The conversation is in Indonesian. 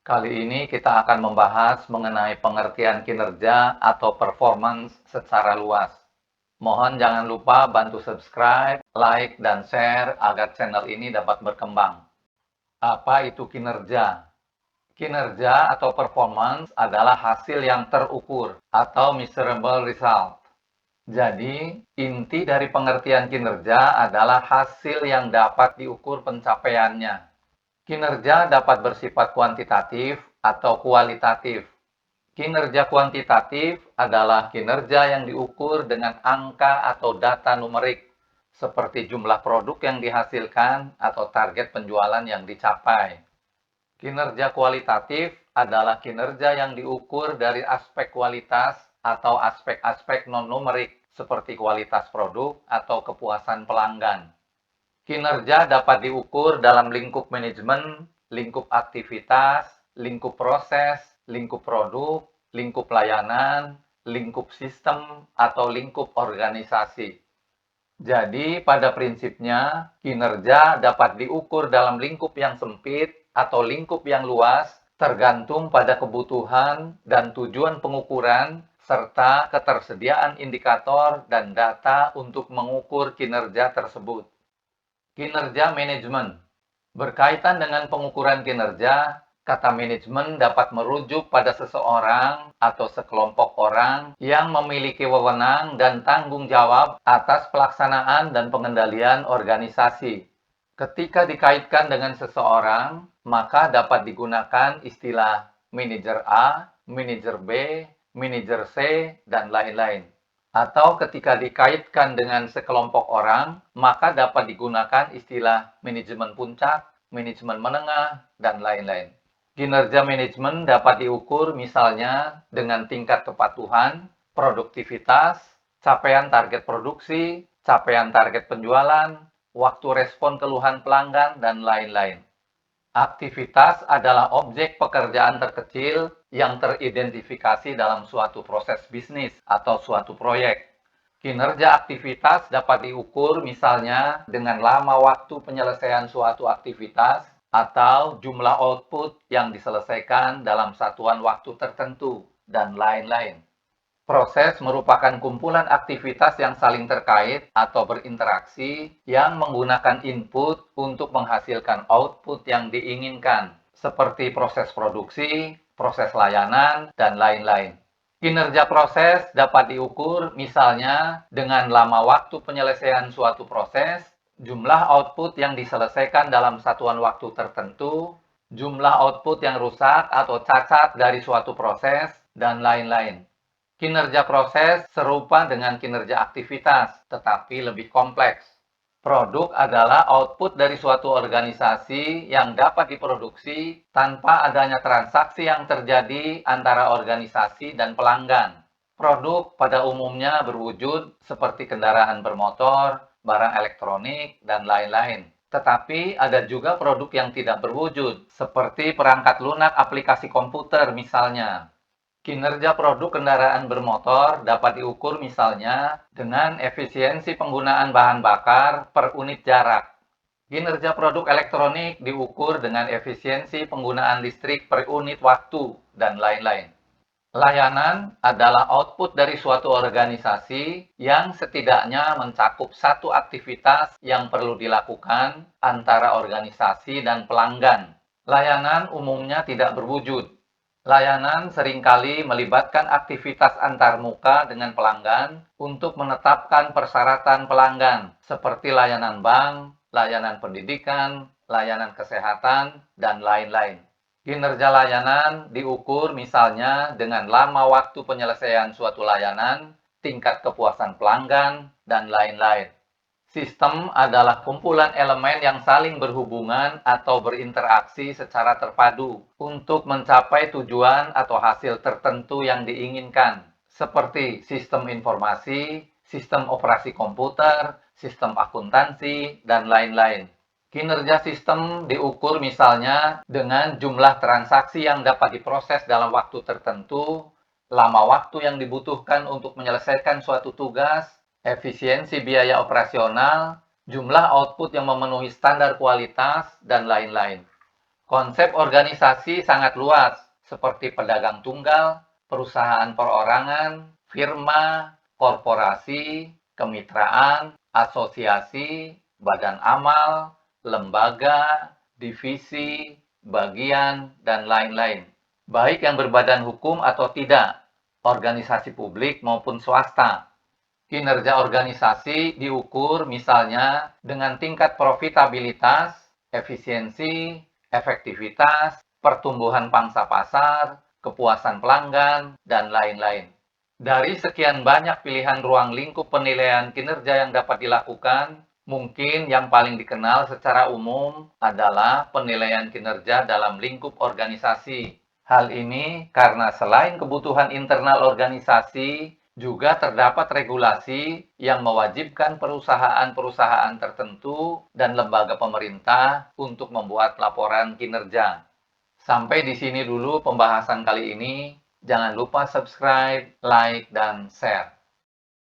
Kali ini kita akan membahas mengenai pengertian kinerja atau performance secara luas. Mohon jangan lupa bantu subscribe, like, dan share agar channel ini dapat berkembang. Apa itu kinerja? Kinerja atau performance adalah hasil yang terukur atau measurable result. Jadi, inti dari pengertian kinerja adalah hasil yang dapat diukur pencapaiannya. Kinerja dapat bersifat kuantitatif atau kualitatif. Kinerja kuantitatif adalah kinerja yang diukur dengan angka atau data numerik, seperti jumlah produk yang dihasilkan atau target penjualan yang dicapai. Kinerja kualitatif adalah kinerja yang diukur dari aspek kualitas atau aspek-aspek non-numerik, seperti kualitas produk atau kepuasan pelanggan. Kinerja dapat diukur dalam lingkup manajemen, lingkup aktivitas, lingkup proses, lingkup produk, lingkup layanan, lingkup sistem, atau lingkup organisasi. Jadi, pada prinsipnya, kinerja dapat diukur dalam lingkup yang sempit atau lingkup yang luas, tergantung pada kebutuhan dan tujuan pengukuran, serta ketersediaan indikator dan data untuk mengukur kinerja tersebut. Kinerja manajemen. Berkaitan dengan pengukuran kinerja, kata manajemen dapat merujuk pada seseorang atau sekelompok orang yang memiliki wewenang dan tanggung jawab atas pelaksanaan dan pengendalian organisasi. Ketika dikaitkan dengan seseorang, maka dapat digunakan istilah manajer A, manajer B, manajer C, dan lain-lain. Atau ketika dikaitkan dengan sekelompok orang, maka dapat digunakan istilah manajemen puncak, manajemen menengah, dan lain-lain. Kinerja manajemen dapat diukur misalnya dengan tingkat kepatuhan, produktivitas, capaian target produksi, capaian target penjualan, waktu respon keluhan pelanggan, dan lain-lain. Aktivitas adalah objek pekerjaan terkecil yang teridentifikasi dalam suatu proses bisnis atau suatu proyek. Kinerja aktivitas dapat diukur misalnya dengan lama waktu penyelesaian suatu aktivitas atau jumlah output yang diselesaikan dalam satuan waktu tertentu, dan lain-lain. Proses merupakan kumpulan aktivitas yang saling terkait atau berinteraksi yang menggunakan input untuk menghasilkan output yang diinginkan, seperti proses produksi, proses layanan, dan lain-lain. Kinerja proses dapat diukur misalnya dengan lama waktu penyelesaian suatu proses, jumlah output yang diselesaikan dalam satuan waktu tertentu, jumlah output yang rusak atau cacat dari suatu proses, dan lain-lain. Kinerja proses serupa dengan kinerja aktivitas, tetapi lebih kompleks. Produk adalah output dari suatu organisasi yang dapat diproduksi tanpa adanya transaksi yang terjadi antara organisasi dan pelanggan. Produk pada umumnya berwujud seperti kendaraan bermotor, barang elektronik, dan lain-lain. Tetapi ada juga produk yang tidak berwujud, seperti perangkat lunak aplikasi komputer misalnya. Kinerja produk kendaraan bermotor dapat diukur misalnya dengan efisiensi penggunaan bahan bakar per unit jarak. Kinerja produk elektronik diukur dengan efisiensi penggunaan listrik per unit waktu, dan lain-lain. Layanan adalah output dari suatu organisasi yang setidaknya mencakup satu aktivitas yang perlu dilakukan antara organisasi dan pelanggan. Layanan umumnya tidak berwujud. Layanan seringkali melibatkan aktivitas antarmuka dengan pelanggan untuk menetapkan persyaratan pelanggan, seperti layanan bank, layanan pendidikan, layanan kesehatan, dan lain-lain. Kinerja layanan diukur misalnya dengan lama waktu penyelesaian suatu layanan, tingkat kepuasan pelanggan, dan lain-lain. Sistem adalah kumpulan elemen yang saling berhubungan atau berinteraksi secara terpadu untuk mencapai tujuan atau hasil tertentu yang diinginkan, seperti sistem informasi, sistem operasi komputer, sistem akuntansi, dan lain-lain. Kinerja sistem diukur misalnya dengan jumlah transaksi yang dapat diproses dalam waktu tertentu, lama waktu yang dibutuhkan untuk menyelesaikan suatu tugas, efisiensi biaya operasional, jumlah output yang memenuhi standar kualitas, dan lain-lain. Konsep organisasi sangat luas, seperti pedagang tunggal, perusahaan perorangan, firma, korporasi, kemitraan, asosiasi, badan amal, lembaga, divisi, bagian, dan lain-lain. Baik yang berbadan hukum atau tidak, organisasi publik maupun swasta. Kinerja organisasi diukur misalnya dengan tingkat profitabilitas, efisiensi, efektivitas, pertumbuhan pangsa pasar, kepuasan pelanggan, dan lain-lain. Dari sekian banyak pilihan ruang lingkup penilaian kinerja yang dapat dilakukan, mungkin yang paling dikenal secara umum adalah penilaian kinerja dalam lingkup organisasi. Hal ini karena selain kebutuhan internal organisasi, juga terdapat regulasi yang mewajibkan perusahaan-perusahaan tertentu dan lembaga pemerintah untuk membuat laporan kinerja. Sampai di sini dulu pembahasan kali ini. Jangan lupa subscribe, like, dan share.